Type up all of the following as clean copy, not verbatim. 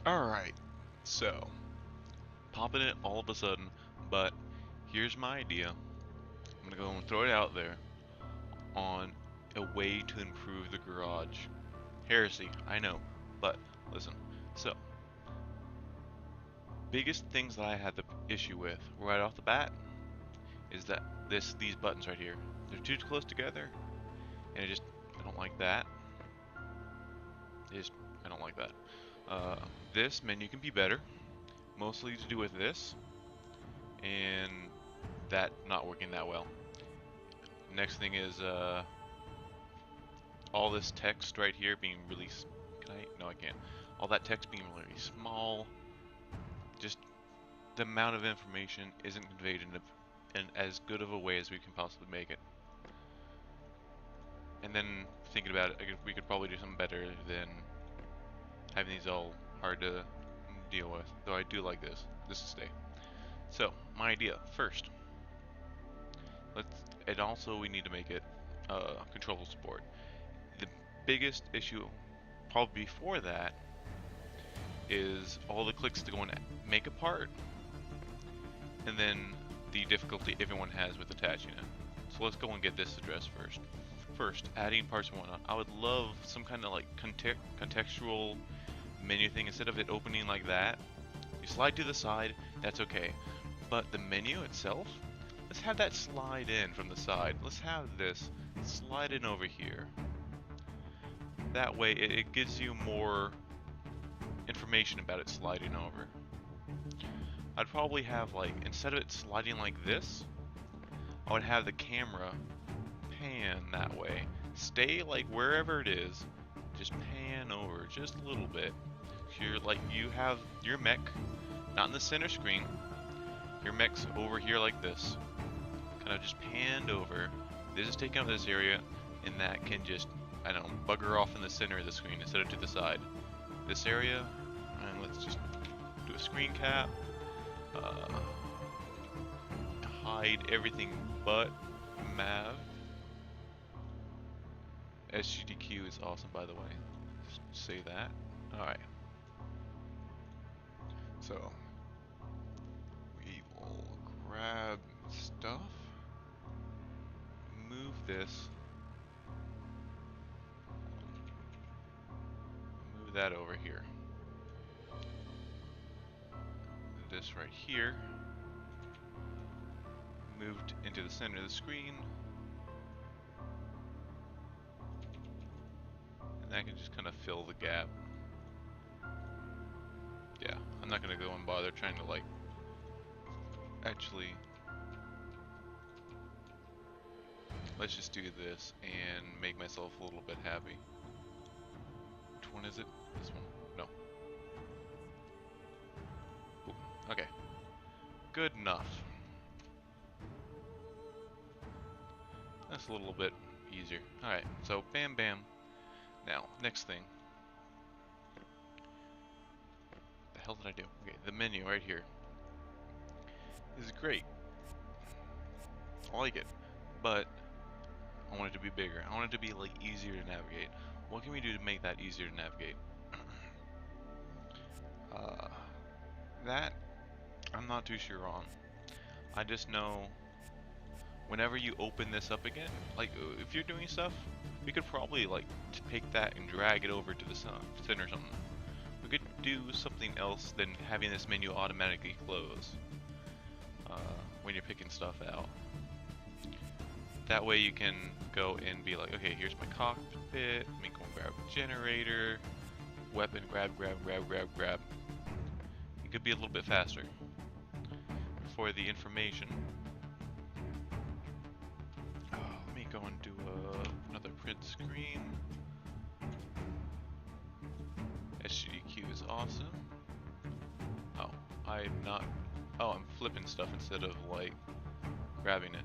Alright, so, popping it all of a sudden, but here's my idea. I'm gonna go and throw it out there on a way to improve the garage. Heresy, I know, but listen. So, biggest things that I had the issue with right off the bat is that these buttons right here, they're too close together, and I don't like that. I don't like that. This menu can be better, mostly to do with this, and that not working that well. Next thing is all this text right here being really. Can I? No, I can't. All that text being really small. Just the amount of information isn't conveyed in as good of a way as we can possibly make it. And then thinking about it, we could probably do something better than having these all hard to deal with. Though I do like this. This to stay. So my idea first. And also we need to make it controllable support. The biggest issue, probably before that, is all the clicks to go and make a part, and then the difficulty everyone has with attaching it. So let's go and get this addressed first. First, adding parts and whatnot. I would love some kind of like contextual menu thing. Instead of it opening like that, you slide to the side, that's okay. But the menu itself, let's have that slide in from the side. Let's have this slide in over here. That way it gives you more information about it sliding over. I'd probably have, like, instead of it sliding like this, I would have the camera pan that way. Stay like wherever it is, just pan over just a little bit. You have your mech not in the center screen. Your mech's over here like this, kind of just panned over. This is taking up this area, and that can just, I don't know, bugger off in the center of the screen instead of to the side. This area, and let's just do a screen cap. Hide everything but Mav. SGDQ is awesome, by the way. Just say that. Alright. So, we will grab stuff, move this, move that over here. This right here, moved into the center of the screen, and that can just kind of fill the gap. Yeah, I'm not gonna go and bother trying to like actually. Let's just do this and make myself a little bit happy. Which one is it? This one? No. Ooh, okay. Good enough. That's a little bit easier. Alright, so bam bam. Now, next thing. What the hell did I do? Okay, the menu right here is great. I like it. But I want it to be bigger. I want it to be like easier to navigate. What can we do to make that easier to navigate? That I'm not too sure on. I just know whenever you open this up again, like if you're doing stuff, we could probably like take that and drag it over to the center or something. We could do something else than having this menu automatically close when you're picking stuff out. That way you can go and be like, okay, here's my cockpit, let me go and grab a generator, weapon, grab. It could be a little bit faster. For the information, let me go and do another print screen. SGDQ is awesome. Oh, I'm not, oh, I'm flipping stuff instead of like grabbing it.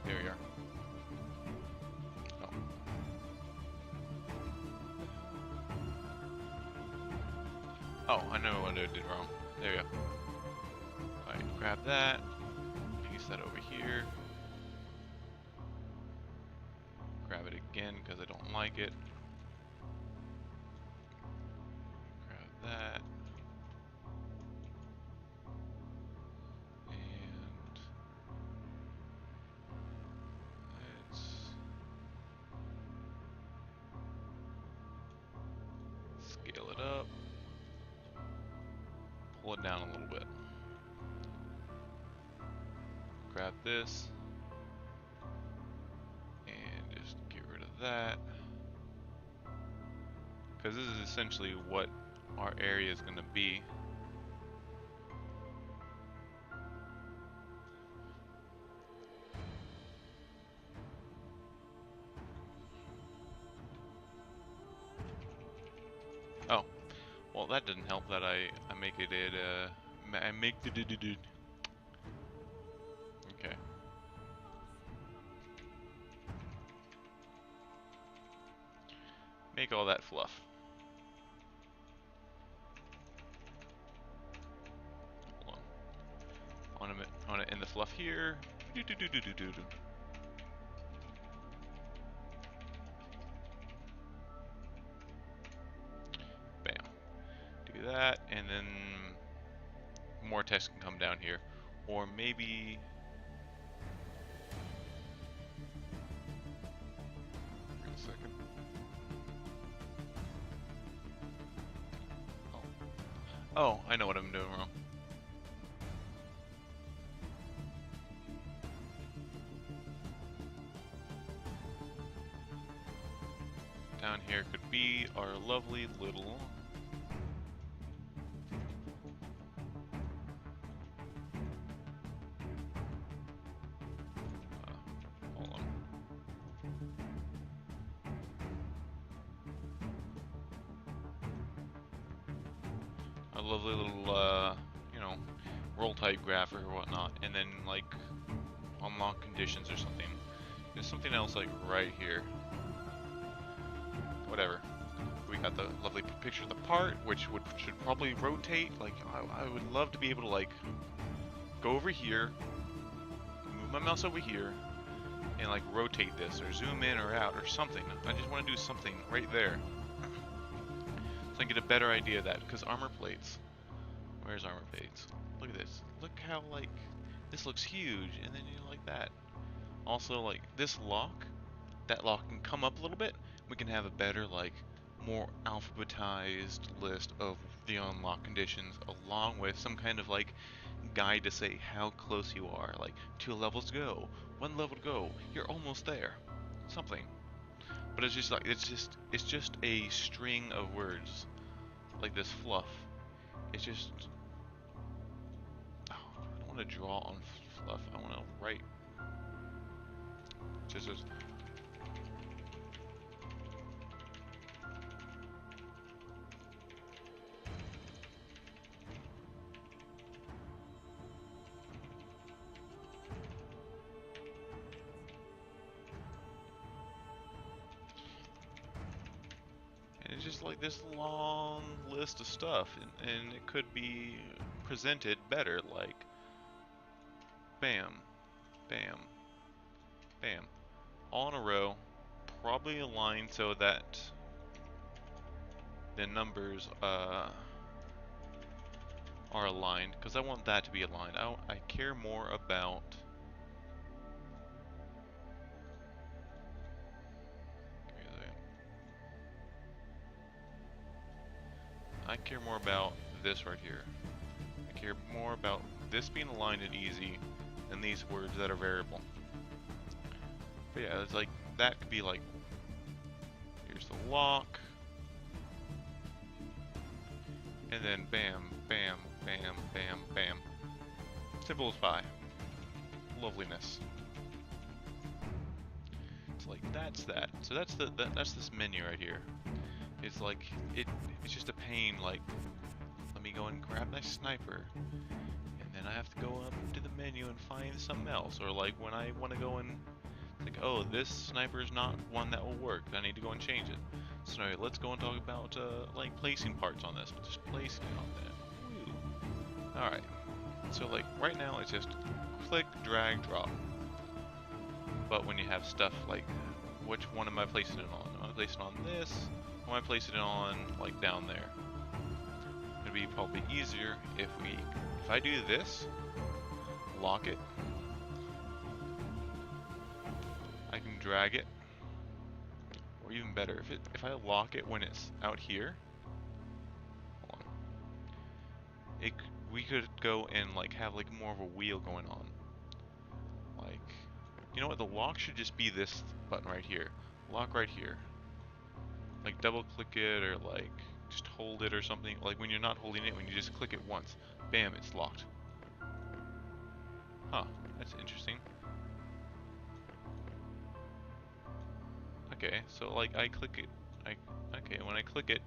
There we are. Oh, I know what I did wrong. There we go. Alright, grab that. Piece that over here. Grab it again because I don't like it. Grab that. And let's scale it up. Pull it down a little bit. Grab this. And just get rid of that. Because this is essentially what our area is going to be. Oh, well that didn't help that I make it I make the okay. Make all that fluff. Hold on. On it in the fluff here. Bam. Do that, and then more text can come down here. Or maybe... Wait a second. Oh, I know what I'm doing wrong. Down here could be our lovely little... hold on. A lovely little, you know, roll type graph or whatnot, and then like unlock conditions or something. There's something else like right here. Whatever. We got the lovely picture of the part, which should probably rotate. Like I would love to be able to like go over here, move my mouse over here, and like rotate this or zoom in or out or something. I just want to do something right there. So I get a better idea of that, because armor plates. Where's armor plates? Look at this. Look how like this looks huge, and then you know, like that. Also, like this lock, that lock can come up a little bit. We can have a better, like, more alphabetized list of the unlock conditions, along with some kind of like guide to say how close you are. Like 2 levels to go, 1 level to go. You're almost there. Something. But it's just like it's just a string of words. Like this fluff. It's just... Oh, I don't want to draw on fluff. I want to write. Just it's just like this long list of stuff, and it could be presented better, like bam, bam, bam, all in a row, probably aligned so that the numbers are aligned, because I want that to be aligned. I care more about... I care more about this right here. I care more about this being aligned and easy than these words that are variable. But yeah, it's like, that could be like, here's the lock, and then bam, bam, bam, bam, bam. Simple as pie. Loveliness. It's like, that's that. So that's that's this menu right here. It's like, it's just a pain, like, let me go and grab my sniper, and then I have to go up to the menu and find something else. Or like when I want to go and, like, oh, this sniper is not one that will work, I need to go and change it. So anyway, let's go and talk about like placing parts on this. Just placing it on that. Alright. So like right now it's just click, drag, drop. But when you have stuff like, which one am I placing it on? Am I placing it on this? Or am I placing it on like down there? It'd be probably easier if I do this, lock it, I can drag it, or even better, if I lock it when it's out here, hold on, we could go and like have like more of a wheel going on. Like, you know what? The lock should just be this button right here. Lock right here. Like double click it or like just hold it or something. Like when you're not holding it, when you just click it once, bam, it's locked. Huh, that's interesting. Okay, so like I click it, okay, when I click it,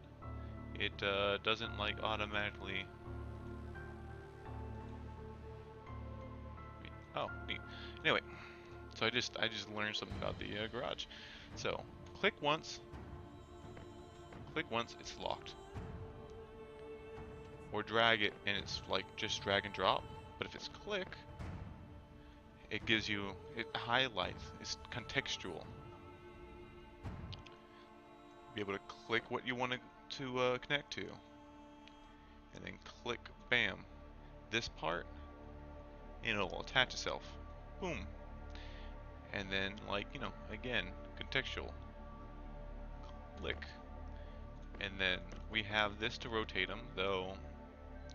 it doesn't like automatically. Oh, neat. Anyway, so I just learned something about the garage. So click once, it's locked. Or drag it and it's like just drag and drop. But if it's click, it gives you, it highlights, it's contextual. Be able to click what you want to connect to, and then click, bam, this part, and it'll attach itself. Boom. And then, like, you know, again, contextual. Click. And then we have this to rotate them, though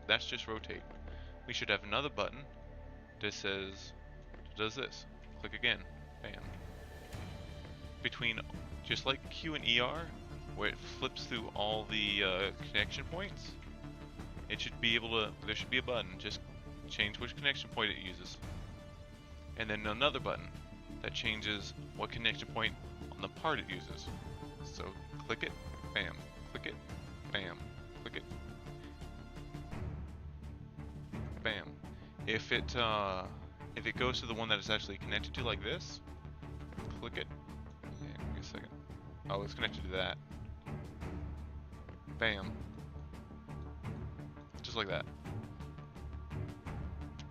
that's just rotate. We should have another button that says, does this. Click again. Bam. Between, just like Q and ER, where it flips through all the connection points, it should be able to, there should be a button, just change which connection point it uses. And then another button that changes what connection point on the part it uses. So click it, bam, click it, bam, click it, bam. If it goes to the one that it's actually connected to like this, click it, yeah, give me a second. Oh, it's connected to that. Bam. Just like that.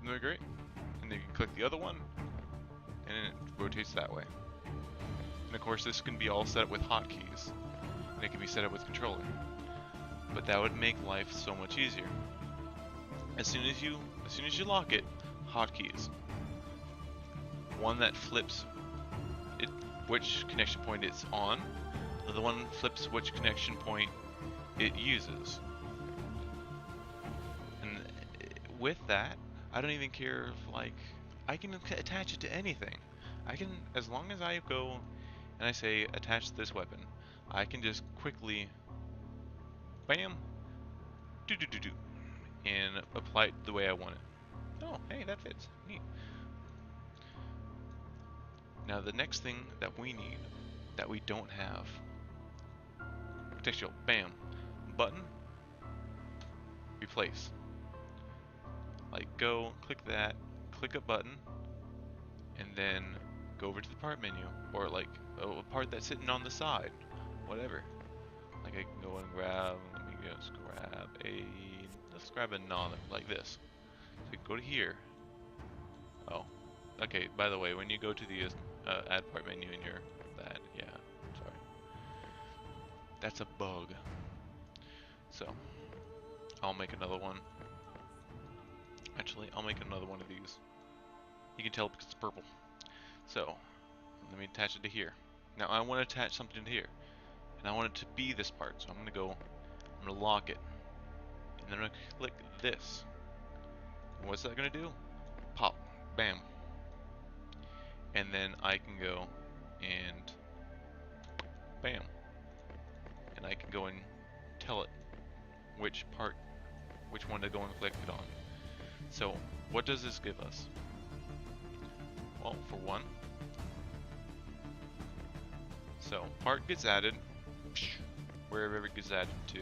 Isn't that great? And then you can click the other one, and it rotates that way. And of course this can be all set up with hotkeys, and it can be set up with controller. But that would make life so much easier. As soon as you lock it, hotkeys. One that flips it, which connection point it's on. The other one flips which connection point it uses. And with that, I don't even care if, like, I can attach it to anything. I can, as long as I go and I say attach this weapon, I can just quickly, bam, do, and apply it the way I want it. Oh, hey, that fits. Neat. Now the next thing that we need, that we don't have, contextual, bam, button, replace. Like go, click that, click a button, and then go over to the part menu, or like a part that's sitting on the side, whatever. Like I can go and grab, let me just grab let's grab a non, like this. So you go to here. Oh, okay, by the way, when you go to the add part menu in your, yeah, sorry. That's a bug. So, I'll make another one. Actually, I'll make another one of these. You can tell because it's purple. So, let me attach it to here. Now I want to attach something to here. And I want it to be this part. So I'm going to lock it. And then I'm going to click this. And what's that going to do? Pop. Bam. And then I can go and bam. And I can go and tell it which one to go and click it on. So, what does this give us? Well, for one, so part gets added wherever it gets added to.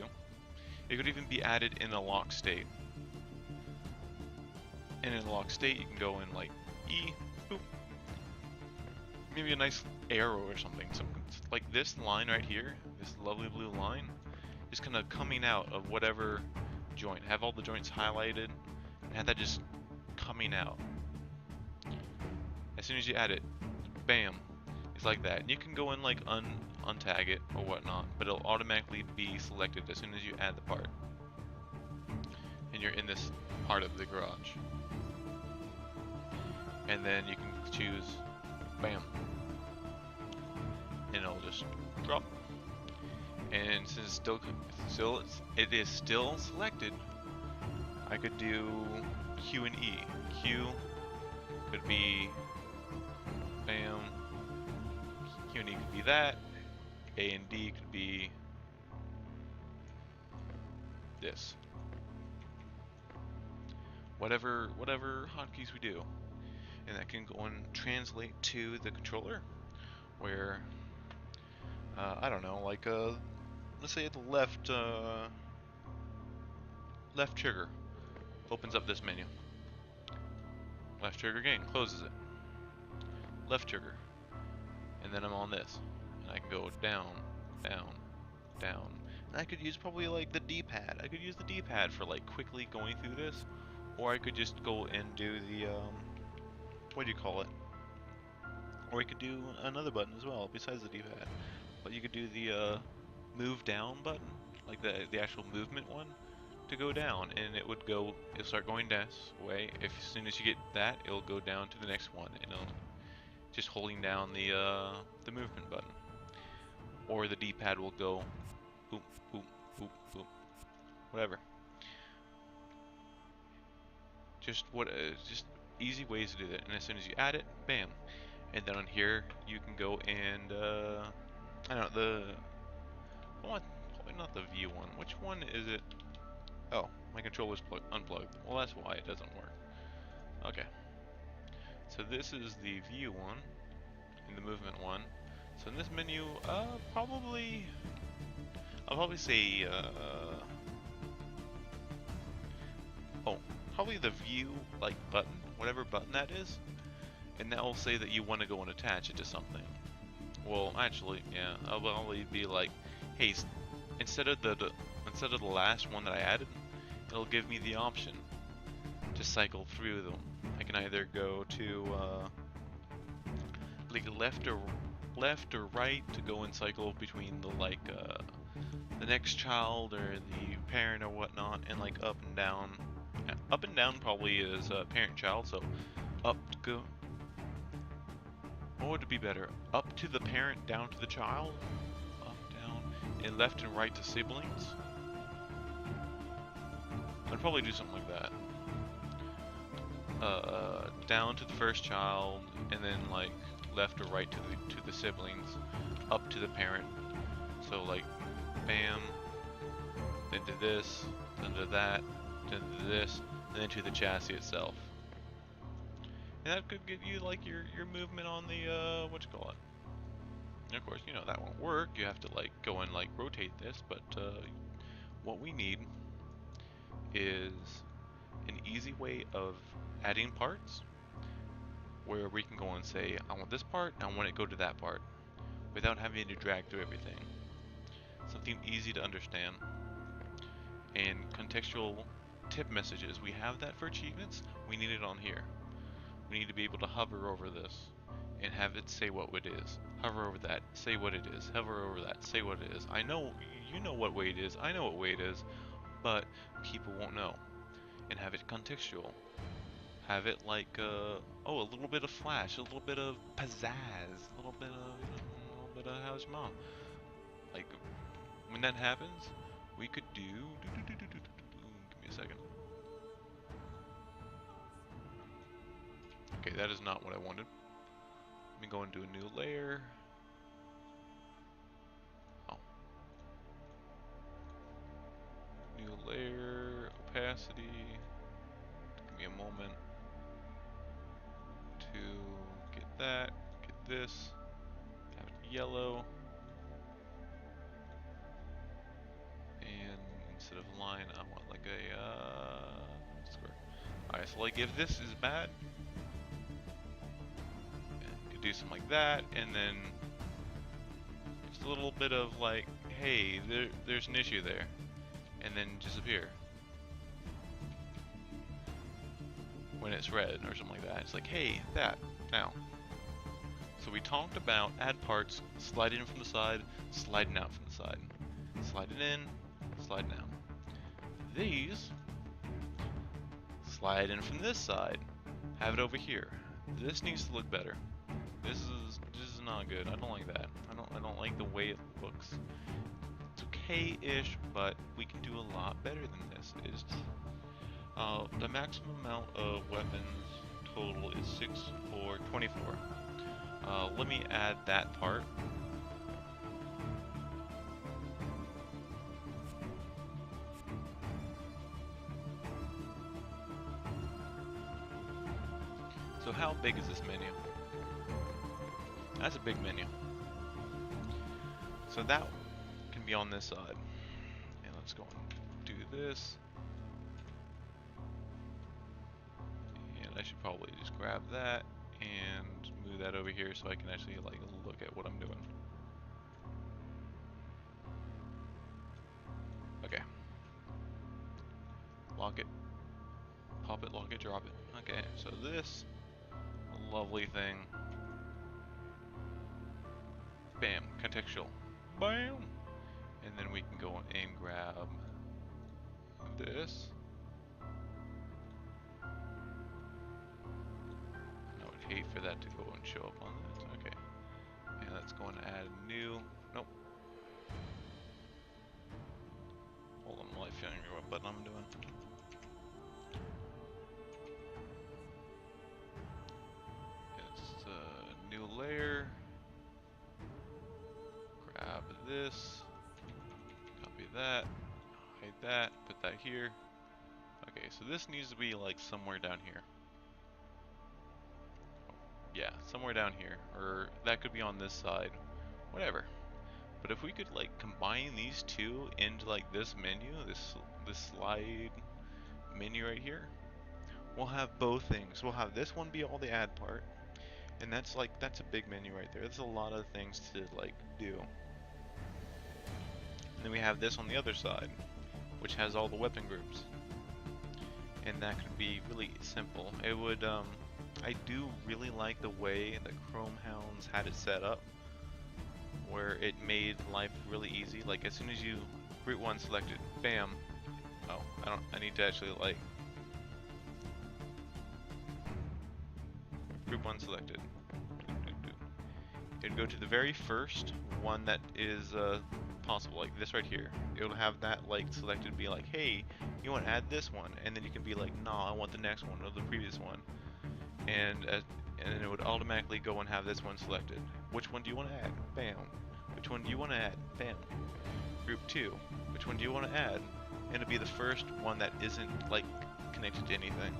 It could even be added in a lock state. And in a lock state, you can go in like E, boop, maybe a nice arrow or something. Like this line right here, this lovely blue line, is kind of coming out of whatever joint. Have all the joints highlighted, and have that just coming out. As soon as you add it, bam, it's like that. And you can go and like untag it or whatnot, but it'll automatically be selected as soon as you add the part. And you're in this part of the garage. And then you can choose, bam, and it'll just drop. And since it is still selected, I could do Q and E. Q could be bam. Q and E could be that. A and D could be this. Whatever hotkeys we do, and that can go and translate to the controller, where I don't know, like let's say the left trigger opens up this menu. Left trigger again closes it. Left trigger, and then I'm on this, and I can go down, down, down. And I could use probably like the D-pad. I could use the D-pad for like quickly going through this, or I could just go and do the what do you call it? Or you could do another button as well besides the D-pad. But you could do the move down button, like the actual movement one, to go down, and it'll start going this way. As soon as you get that, it'll go down to the next one, and it'll just holding down the movement button. Or the D-pad will go boop boop boop boop, whatever. Just easy ways to do that. And as soon as you add it, bam. And then on here you can go and I don't know, probably not the view one. Which one is it? Oh, my controller's unplugged. Well, that's why it doesn't work. Okay. So this is the view one and the movement one. So in this menu, I'll probably say probably the view like button, whatever button that is, and that will say that you want to go and attach it to something. Well, actually, yeah, I'll probably be like, hey, instead of the last one that I added, it'll give me the option to cycle through them. I can either go to like left or right to go and cycle between the next child or the parent or whatnot, and like up and down. Up and down probably is parent-child, so up to go. What would it be better? Up to the parent, down to the child? Up, down, and left and right to siblings? I'd probably do something like that. Down to the first child, and then like left or right to the siblings, up to the parent. So like, bam, then to this, then to that, then to this, and then to the chassis itself. And that could give you like your movement on the what you call it. And of course, you know that won't work. You have to like go and like rotate this, but what we need is an easy way of adding parts where we can go and say, I want this part, I want it to go to that part, without having to drag through everything. Something easy to understand. And contextual tip messages, we have that for achievements, we need it on here. We need to be able to hover over this and have it say what it is. Hover over that, say what it is. Hover over that, say what it is. I know, you know what way it is, I know what way it is, but people won't know. And have it contextual. Have it like, a little bit of flash, a little bit of pizzazz, a little bit of how's your mom? Like, when that happens, we could do, give me a second. Okay, that is not what I wanted. Let me go and do a new layer. Oh. New layer, opacity. Give me a moment to get that, get this, have it yellow. And instead of a line, I want like a square. Alright, so like if this is bad, you could do something like that, and then just a little bit of like, hey, there's an issue there, and then disappear. when it's red or something like that. It's like, hey, that, now. So we talked about add parts, sliding in from the side, sliding out from the side. Sliding in, sliding out. These, slide in from this side, have it over here. This needs to look better. This is not good. I don't like that. I don't like the way it looks. It's okay-ish, but we can do a lot better than this. The maximum amount of weapons total is 6 or 24. Let me add that part. So how big is this menu? That's a big menu. So that can be on this side. And let's go and do this. And I should probably just grab that and move that over here so I can actually like look at what I'm doing. Okay. Lock it. Pop it, lock it, drop it. Okay, so this lovely thing. Bam, contextual. Bam! And then we can go and grab this. I would hate for that to go and show up on this. Okay. And let's go and add a new. Nope. Hold on, while I figure out what button I'm doing. It's a new layer. Grab this. Copy that. Hide that. Put that here. Okay, so this needs to be like somewhere down here. Yeah, somewhere down here, or that could be on this side, whatever. But if we could like combine these two into like this menu, this slide menu right here, we'll have both things. We'll have this one be all the add part, and that's a big menu right there. There's a lot of things to like do. And then we have this on the other side, which has all the weapon groups, and that could be really simple. It would I do really like the way the Chrome Hounds had it set up, where it made life really easy. Like as soon as you group one selected, bam. Oh, I need to actually like group one selected. It'd go to the very first one that is possible, like this right here. It'll have that like selected, be like, hey, you want to add this one, and then you can be like, nah, I want the next one or the previous one. And then it would automatically go and have this one selected. Which one do you want to add? Bam. Which one do you want to add? Bam. Group 2. Which one do you want to add? And it'll be the first one that isn't like connected to anything.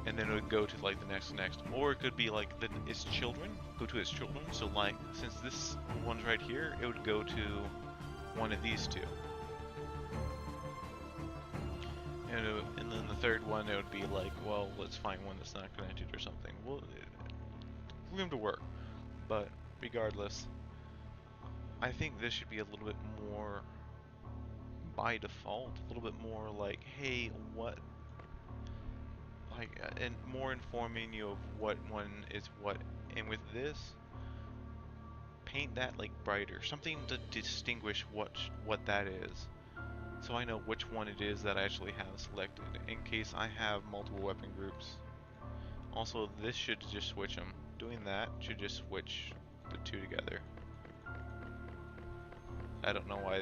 And then it would go to like the next. Or it could be like its children. Go to its children. So like since this one's right here, it would go to one of these two. And then the third one, it would be like, well, let's find one that's not connected or something. Well, room to work. But regardless, I think this should be a little bit more by default, a little bit more like, hey, what, like, and more informing you of what one is what. And with this, paint that like brighter, something to distinguish what that is. So I know which one it is that I actually have selected, in case I have multiple weapon groups. Also, this should just switch them. Doing that should just switch the two together. I don't know why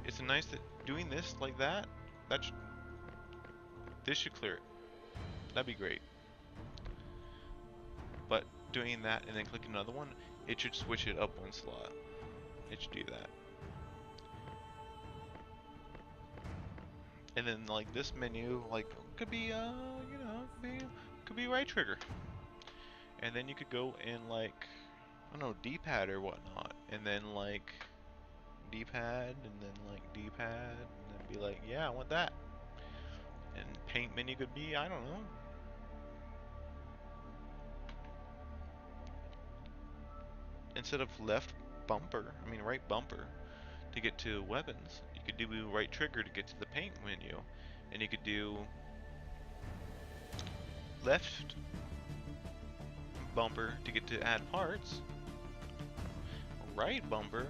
it's a nice that doing this like that, this should clear it. That'd be great. But doing that and then clicking another one, it should switch it up one slot. It should do that. And then like this menu, like could be you know, could be right trigger. And then you could go and like, I don't know, D-pad or whatnot, and then like D-pad and then like D-pad and then be like, yeah, I want that. And paint menu could be, I don't know, instead of left bumper, I mean right bumper to get to weapons, you could do right trigger to get to the paint menu, and you could do left bumper to get to add parts, right bumper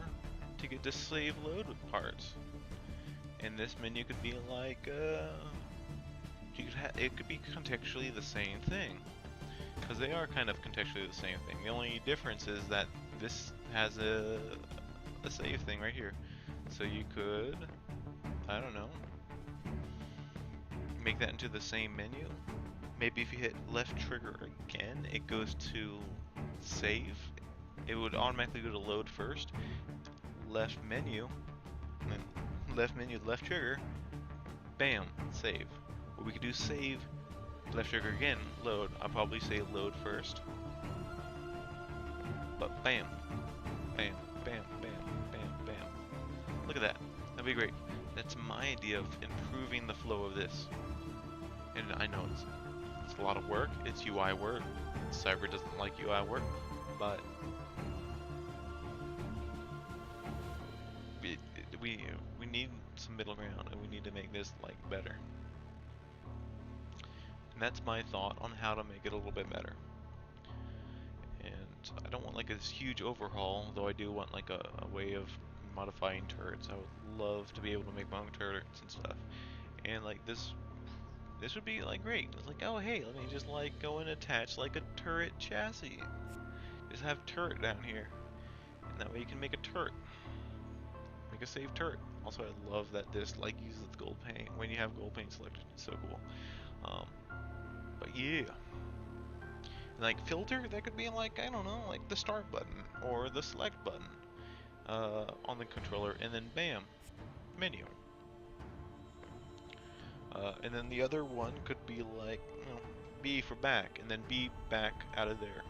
to get to save load with parts. And this menu could be like, it could be contextually the same thing, because they are kind of contextually the same thing. The only difference is that this has a save thing right here. So you could, I don't know, make that into the same menu. Maybe if you hit left trigger again, it goes to save. It would automatically go to load first. Left menu, and then left menu, left trigger, bam, save. Or we could do save, left trigger again, load. I'll probably say load first. But bam, bam, bam, bam, bam, bam. Look at that. That'd be great. That's my idea of improving the flow of this. And I know it's a lot of work. It's UI work. Cyber doesn't like UI work, but we need some middle ground, and we need to make this like better. And that's my thought on how to make it a little bit better. And I don't want like this huge overhaul, though I do want like a way of modifying turrets. I would love to be able to make my own turrets and stuff. And like this would be like great. It's like, oh hey, let me just like go and attach like a turret chassis. Just have turret down here, and that way you can make a turret, make a save turret. Also, I love that this like uses gold paint when you have gold paint selected. It's so cool. But yeah, and like filter, that could be like, I don't know, like the start button or the select button on the controller, and then bam, menu. And then the other one could be like, you know, B for back, and then B back out of there.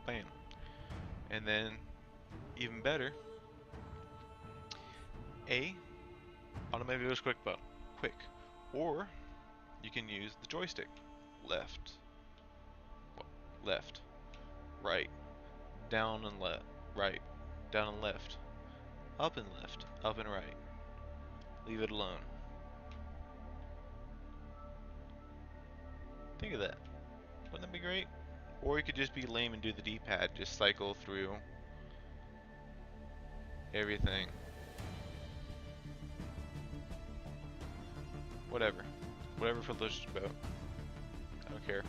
Bam. And then, even better, A, automatically goes quick button, quick. Or, you can use the joystick. Left, left, right, down and left, right, down and left, up and right. Leave it alone. Think of that. Wouldn't that be great? Or you could just be lame and do the D-pad, just cycle through everything. Whatever. Whatever for the about. I don't care.